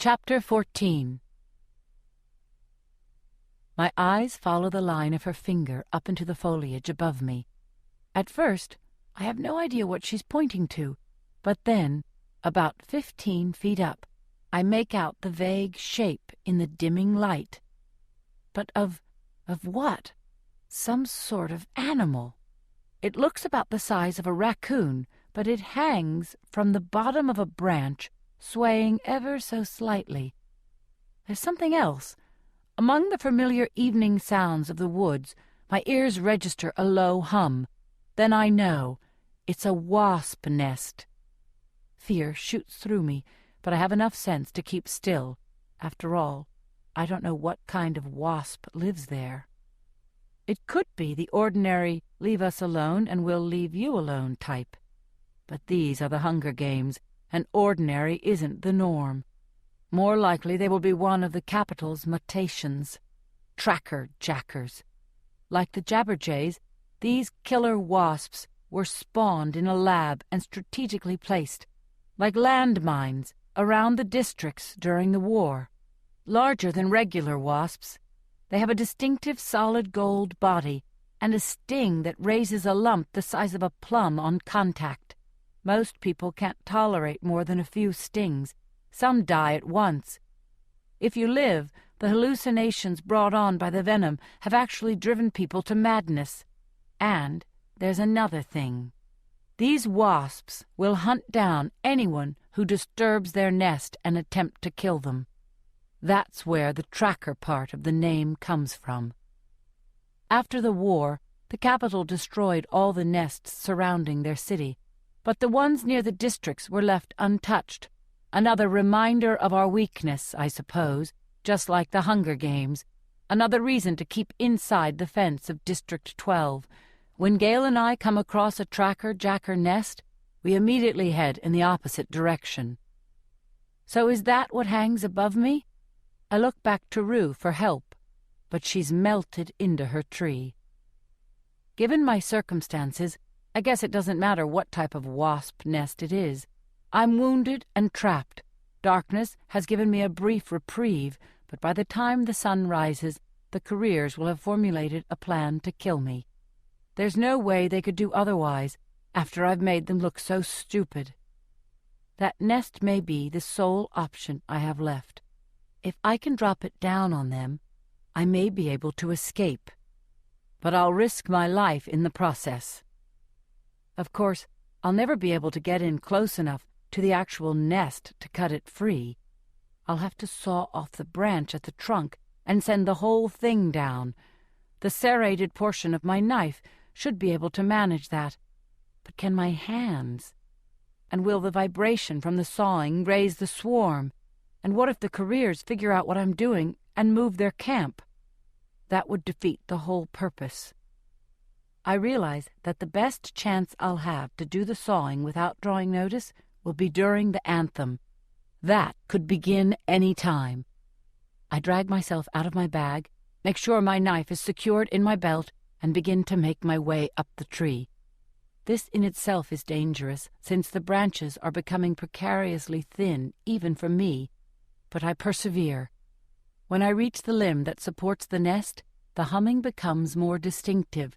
Chapter 14. My eyes follow the line of her finger up into the foliage above me. At first, I have no idea what she's pointing to, but then, about 15 feet up, I make out the vague shape in the dimming light. But of what? Some sort of animal. It looks about the size of a raccoon, but it hangs from the bottom of a branch, swaying ever so slightly. There's something else. Among the familiar evening sounds of the woods, my ears register a low hum. Then I know it's a wasp nest. Fear shoots through me, but I have enough sense to keep still. After all, I don't know what kind of wasp lives there. It could be the ordinary leave us alone and we'll leave you alone type. But these are the Hunger Games, and ordinary isn't the norm. More likely they will be one of the capital's mutations, tracker-jackers. Like the jabberjays, these killer wasps were spawned in a lab and strategically placed, like landmines, around the districts during the war. Larger than regular wasps, they have a distinctive solid gold body and a sting that raises a lump the size of a plum on contact. Most people can't tolerate more than a few stings. Some die at once. If you live, the hallucinations brought on by the venom have actually driven people to madness. And there's another thing. These wasps will hunt down anyone who disturbs their nest and attempt to kill them. That's where the tracker part of the name comes from. After the war, the capital destroyed all the nests surrounding their city, but the ones near the districts were left untouched. Another reminder of our weakness, I suppose, just like the Hunger Games. Another reason to keep inside the fence of District 12. When Gail and I come across a tracker-jacker nest, we immediately head in the opposite direction. So is that what hangs above me? I look back to Rue for help, but she's melted into her tree. Given my circumstances, I guess it doesn't matter what type of wasp nest it is. I'm wounded and trapped. Darkness has given me a brief reprieve, but by the time the sun rises, the careers will have formulated a plan to kill me. There's no way they could do otherwise, after I've made them look so stupid. That nest may be the sole option I have left. If I can drop it down on them, I may be able to escape. But I'll risk my life in the process. Of course, I'll never be able to get in close enough to the actual nest to cut it free. I'll have to saw off the branch at the trunk and send the whole thing down. The serrated portion of my knife should be able to manage that. But can my hands? And will the vibration from the sawing raise the swarm? And what if the careers figure out what I'm doing and move their camp? That would defeat the whole purpose. I realize that the best chance I'll have to do the sawing without drawing notice will be during the anthem. That could begin any time. I drag myself out of my bag, make sure my knife is secured in my belt, and begin to make my way up the tree. This in itself is dangerous, since the branches are becoming precariously thin, even for me. But I persevere. When I reach the limb that supports the nest, the humming becomes more distinctive.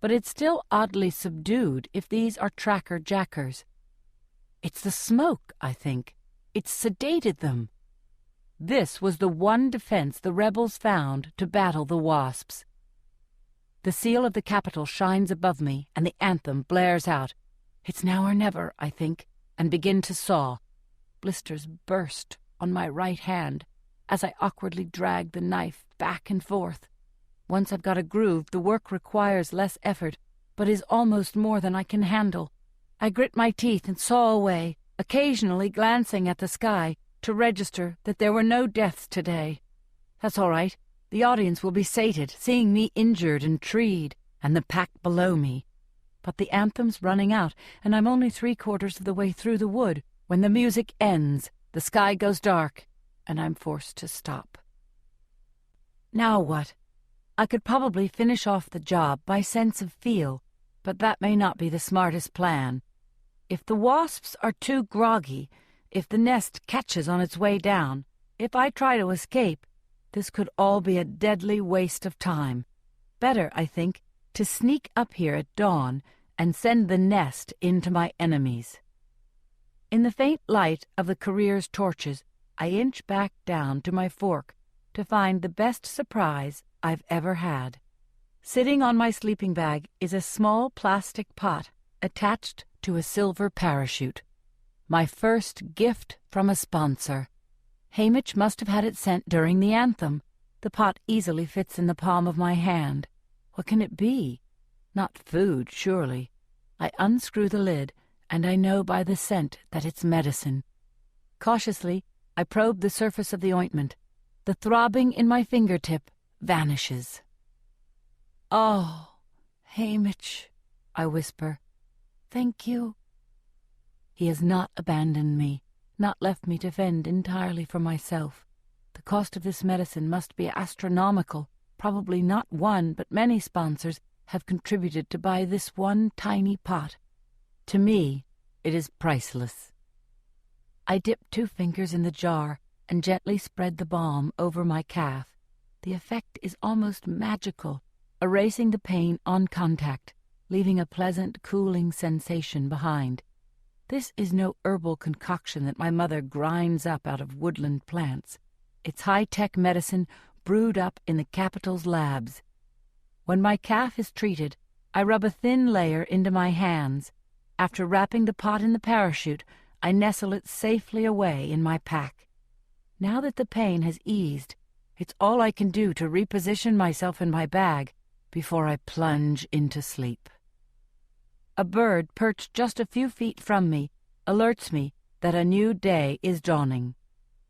But it's still oddly subdued if these are tracker-jackers. It's the smoke, I think. It's sedated them. This was the one defense the rebels found to battle the wasps. The seal of the capital shines above me, and the anthem blares out. It's now or never, I think, and begin to saw. Blisters burst on my right hand as I awkwardly drag the knife back and forth. Once I've got a groove, the work requires less effort, but is almost more than I can handle. I grit my teeth and saw away, occasionally glancing at the sky to register that there were no deaths today. That's all right. The audience will be sated, seeing me injured and treed, and the pack below me. But the anthem's running out, and I'm only 3/4 of the way through the wood when the music ends, the sky goes dark, and I'm forced to stop. Now what? I could probably finish off the job by sense of feel, but that may not be the smartest plan. If the wasps are too groggy, if the nest catches on its way down, If I try to escape, this could all be a deadly waste of time. Better, I think, to sneak up here at dawn and send the nest into my enemies. In the faint light of the career's torches, I inch back down to my fork to find the best surprise I've ever had. Sitting on my sleeping bag is a small plastic pot attached to a silver parachute. My first gift from a sponsor. Hamish must have had it sent during the anthem. The pot easily fits in the palm of my hand. What can it be? Not food, surely. I unscrew the lid, and I know by the scent that it's medicine. Cautiously, I probe the surface of the ointment. The throbbing in my fingertip vanishes. "Oh, Hamish," I whisper. "Thank you." He has not abandoned me, not left me to fend entirely for myself. The cost of this medicine must be astronomical. Probably not one, but many sponsors have contributed to buy this one tiny pot. To me, it is priceless. I dip 2 fingers in the jar and gently spread the balm over my calf. The effect is almost magical, erasing the pain on contact, leaving a pleasant, cooling sensation behind. This is no herbal concoction that my mother grinds up out of woodland plants. It's high-tech medicine brewed up in the capital's labs. When my calf is treated, I rub a thin layer into my hands. After wrapping the pot in the parachute, I nestle it safely away in my pack. Now that the pain has eased, it's all I can do to reposition myself in my bag before I plunge into sleep. A bird perched just a few feet from me alerts me that a new day is dawning.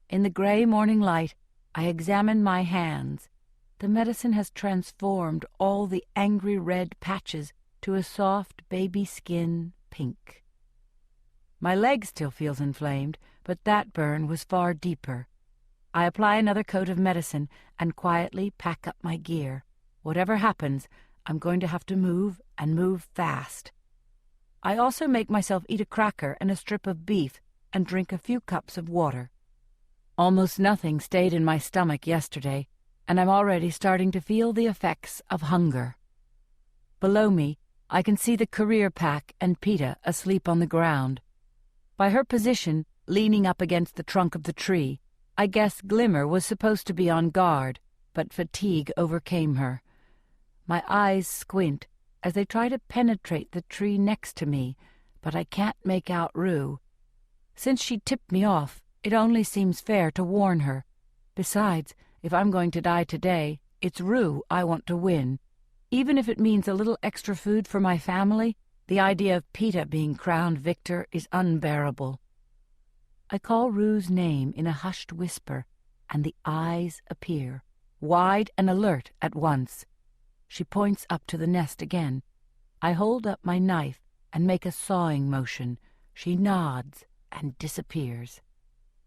In the gray morning light, I examine my hands. The medicine has transformed all the angry red patches to a soft baby skin pink. My leg still feels inflamed, but that burn was far deeper. I apply another coat of medicine and quietly pack up my gear. Whatever happens, I'm going to have to move and move fast. I also make myself eat a cracker and a strip of beef and drink a few cups of water. Almost nothing stayed in my stomach yesterday, and I'm already starting to feel the effects of hunger. Below me, I can see the career pack and Peta asleep on the ground. By her position, leaning up against the trunk of the tree, I guess Glimmer was supposed to be on guard, but fatigue overcame her. My eyes squint as they try to penetrate the tree next to me, but I can't make out Rue. Since she tipped me off, it only seems fair to warn her. Besides, if I'm going to die today, it's Rue I want to win. Even if it means a little extra food for my family, the idea of Peta being crowned victor is unbearable. I call Rue's name in a hushed whisper, and the eyes appear, wide and alert at once. She points up to the nest again. I hold up my knife and make a sawing motion. She nods and disappears.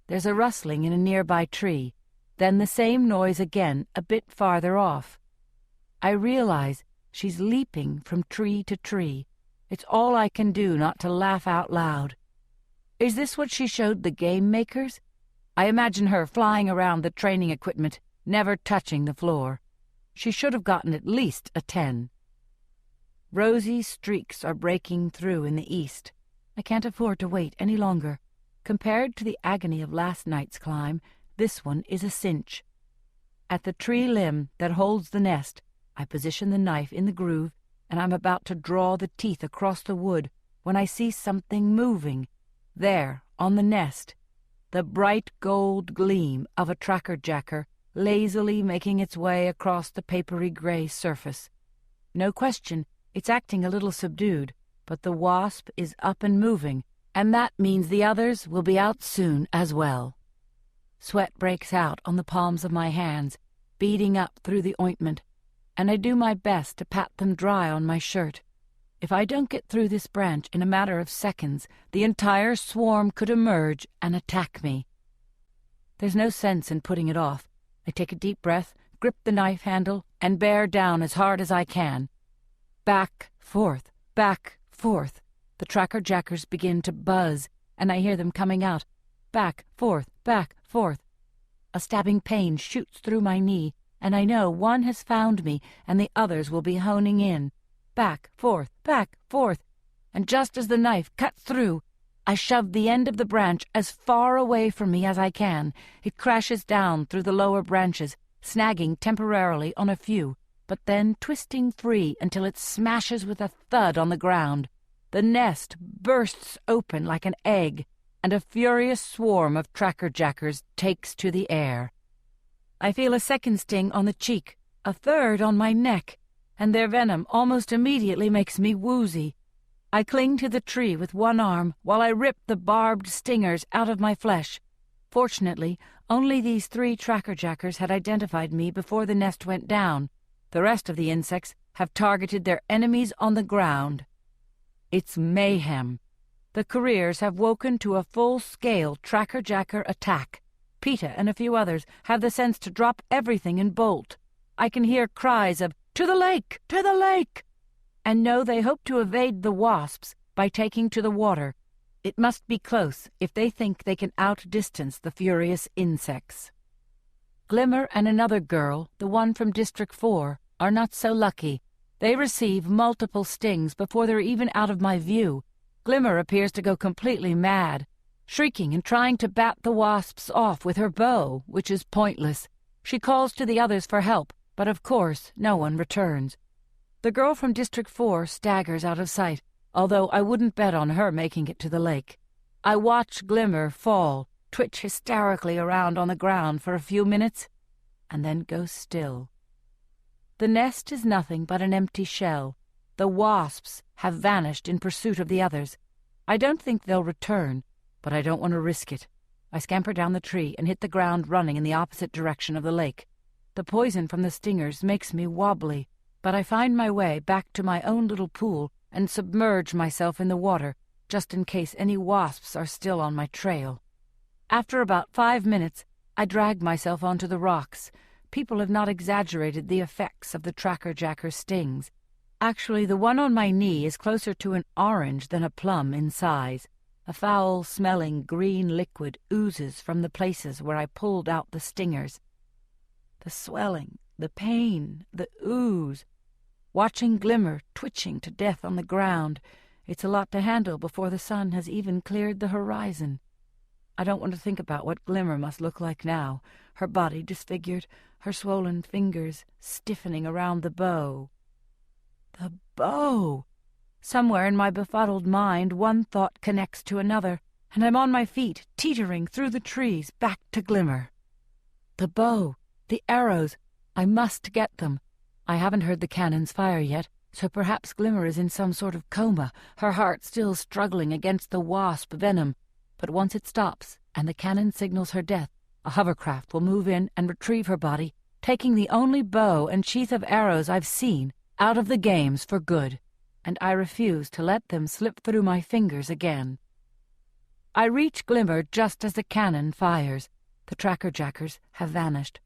There's a rustling in a nearby tree, then the same noise again a bit farther off. I realize she's leaping from tree to tree. It's all I can do not to laugh out loud. Is this what she showed the game makers? I imagine her flying around the training equipment, never touching the floor. She should have gotten at least a 10. Rosy streaks are breaking through in the east. I can't afford to wait any longer. Compared to the agony of last night's climb, this one is a cinch. At the tree limb that holds the nest, I position the knife in the groove, and I'm about to draw the teeth across the wood when I see something moving. There, on the nest, the bright gold gleam of a tracker-jacker lazily making its way across the papery gray surface. No question, it's acting a little subdued, but the wasp is up and moving, and that means the others will be out soon as well. Sweat breaks out on the palms of my hands, beading up through the ointment, and I do my best to pat them dry on my shirt. If I don't get through this branch in a matter of seconds, the entire swarm could emerge and attack me. There's no sense in putting it off. I take a deep breath, grip the knife handle, and bear down as hard as I can. Back, forth, back, forth. The tracker-jackers begin to buzz, and I hear them coming out. Back, forth, back, forth. A stabbing pain shoots through my knee, and I know one has found me and the others will be honing in. Back, forth, and just as the knife cuts through, I shove the end of the branch as far away from me as I can. It crashes down through the lower branches, snagging temporarily on a few, but then twisting free until it smashes with a thud on the ground. The nest bursts open like an egg, and a furious swarm of trackerjackers takes to the air. I feel a second sting on the cheek, a third on my neck, and their venom almost immediately makes me woozy. I cling to the tree with one arm while I rip the barbed stingers out of my flesh. Fortunately, only these 3 trackerjackers had identified me before the nest went down. The rest of the insects have targeted their enemies on the ground. It's mayhem. The careers have woken to a full-scale trackerjacker attack. Peeta and a few others have the sense to drop everything and bolt. I can hear cries of, "To the lake! To the lake!" and know they hope to evade the wasps by taking to the water. It must be close if they think they can outdistance the furious insects. Glimmer and another girl, the one from District 4, are not so lucky. They receive multiple stings before they're even out of my view. Glimmer appears to go completely mad, shrieking and trying to bat the wasps off with her bow, which is pointless. She calls to the others for help, but of course no one returns. The girl from District 4 staggers out of sight, although I wouldn't bet on her making it to the lake. I watch Glimmer fall, twitch hysterically around on the ground for a few minutes, and then go still. The nest is nothing but an empty shell. The wasps have vanished in pursuit of the others. I don't think they'll return, but I don't want to risk it. I scamper down the tree and hit the ground running in the opposite direction of the lake. The poison from the stingers makes me wobbly, but I find my way back to my own little pool and submerge myself in the water, just in case any wasps are still on my trail. After about 5 minutes, I drag myself onto the rocks. People have not exaggerated the effects of the trackerjacker's stings. Actually, the one on my knee is closer to an orange than a plum in size. A foul-smelling green liquid oozes from the places where I pulled out the stingers. The swelling, the pain, the ooze. Watching Glimmer twitching to death on the ground, it's a lot to handle before the sun has even cleared the horizon. I don't want to think about what Glimmer must look like now, her body disfigured, her swollen fingers stiffening around the bow. The bow! Somewhere in my befuddled mind one thought connects to another, and I'm on my feet, teetering through the trees back to Glimmer. The bow, the arrows, I must get them. I haven't heard the cannons fire yet, so perhaps Glimmer is in some sort of coma, her heart still struggling against the wasp venom. But once it stops, and the cannon signals her death, a hovercraft will move in and retrieve her body, taking the only bow and sheath of arrows I've seen out of the games for good, and I refuse to let them slip through my fingers again. I reach Glimmer just as the cannon fires. The trackerjackers have vanished.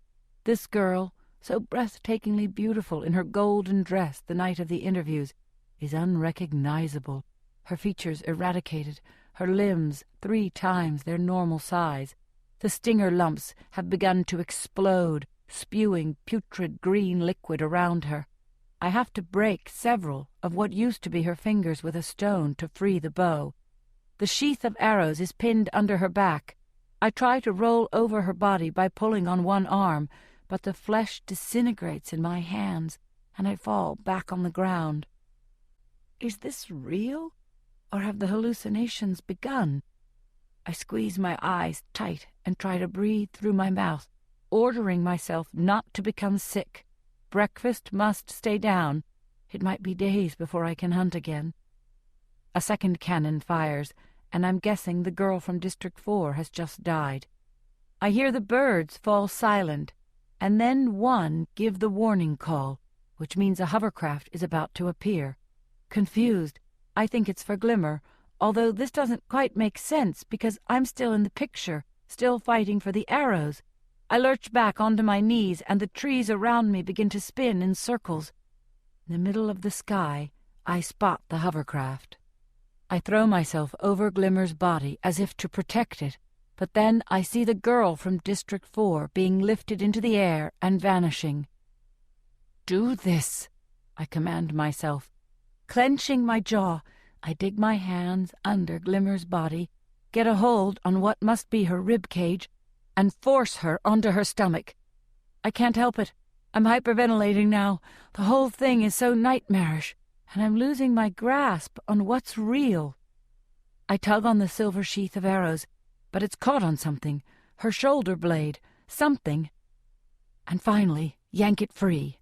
This girl, so breathtakingly beautiful in her golden dress the night of the interviews, is unrecognizable, her features eradicated, her limbs 3 times their normal size. The stinger lumps have begun to explode, spewing putrid green liquid around her. I have to break several of what used to be her fingers with a stone to free the bow. The sheath of arrows is pinned under her back. I try to roll over her body by pulling on one arm, but the flesh disintegrates in my hands, and I fall back on the ground. Is this real, or have the hallucinations begun? I squeeze my eyes tight and try to breathe through my mouth, ordering myself not to become sick. Breakfast must stay down. It might be days before I can hunt again. A second cannon fires, and I'm guessing the girl from District 4 has just died. I hear the birds fall silent, and then one give the warning call, which means a hovercraft is about to appear. Confused, I think it's for Glimmer, although this doesn't quite make sense because I'm still in the picture, still fighting for the arrows. I lurch back onto my knees, and the trees around me begin to spin in circles. In the middle of the sky, I spot the hovercraft. I throw myself over Glimmer's body as if to protect it, but then I see the girl from District 4 being lifted into the air and vanishing. "Do this," I command myself. Clenching my jaw, I dig my hands under Glimmer's body, get a hold on what must be her rib cage, and force her onto her stomach. I can't help it. I'm hyperventilating now. The whole thing is so nightmarish, and I'm losing my grasp on what's real. I tug on the silver sheath of arrows, but it's caught on something, her shoulder blade, something, and finally yank it free.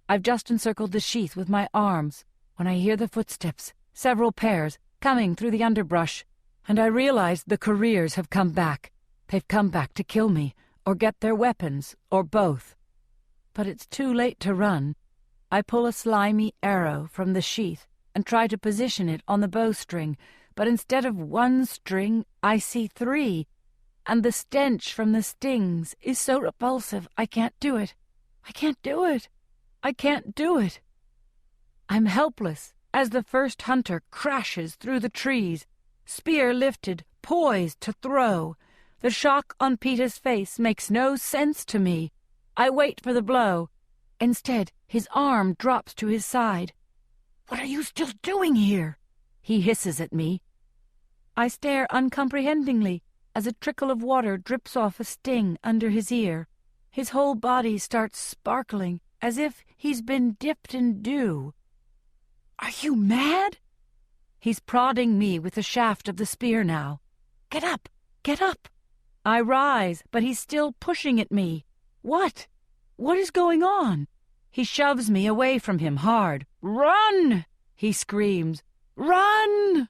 I've just encircled the sheath with my arms when I hear the footsteps, several pairs, coming through the underbrush, and I realize the careers have come back. They've come back to kill me, or get their weapons, or both. But it's too late to run. I pull a slimy arrow from the sheath and try to position it on the bowstring, but instead of one string, I see 3, and the stench from the stings is so repulsive I can't do it. I can't do it. I can't do it. I'm helpless as the first hunter crashes through the trees, spear lifted, poised to throw. The shock on Peter's face makes no sense to me. I wait for the blow. Instead, his arm drops to his side. "What are you still doing here?" he hisses at me. I stare uncomprehendingly as a trickle of water drips off a sting under his ear. His whole body starts sparkling as if he's been dipped in dew. "Are you mad?" He's prodding me with the shaft of the spear now. "Get up! Get up!" I rise, but he's still pushing at me. What? What is going on? He shoves me away from him hard. "Run!" he screams. "Run!"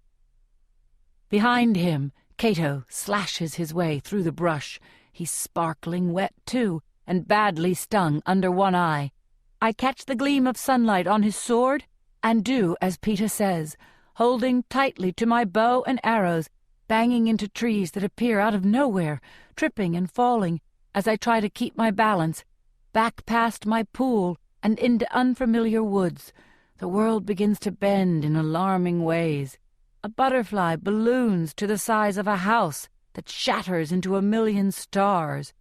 Behind him, Cato slashes his way through the brush. He's sparkling wet, too, and badly stung under one eye. I catch the gleam of sunlight on his sword and do as Peter says, holding tightly to my bow and arrows, banging into trees that appear out of nowhere, tripping and falling as I try to keep my balance, back past my pool and into unfamiliar woods. The world begins to bend in alarming ways. A butterfly balloons to the size of a house that shatters into a million stars.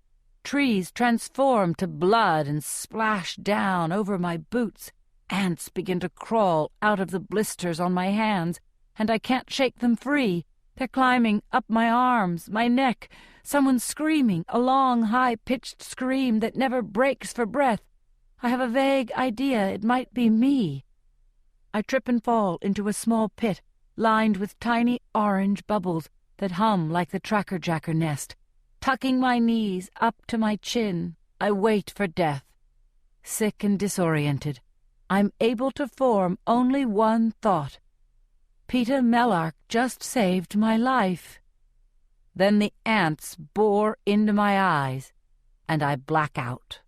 Trees transform to blood and splash down over my boots. Ants begin to crawl out of the blisters on my hands, and I can't shake them free. They're climbing up my arms, my neck. Someone's screaming, a long, high-pitched scream that never breaks for breath. I have a vague idea it might be me. I trip and fall into a small pit lined with tiny orange bubbles that hum like the tracker-jacker nest. Tucking my knees up to my chin, I wait for death. Sick and disoriented, I'm able to form only one thought. Peter Mellark just saved my life. Then the ants bore into my eyes, and I black out.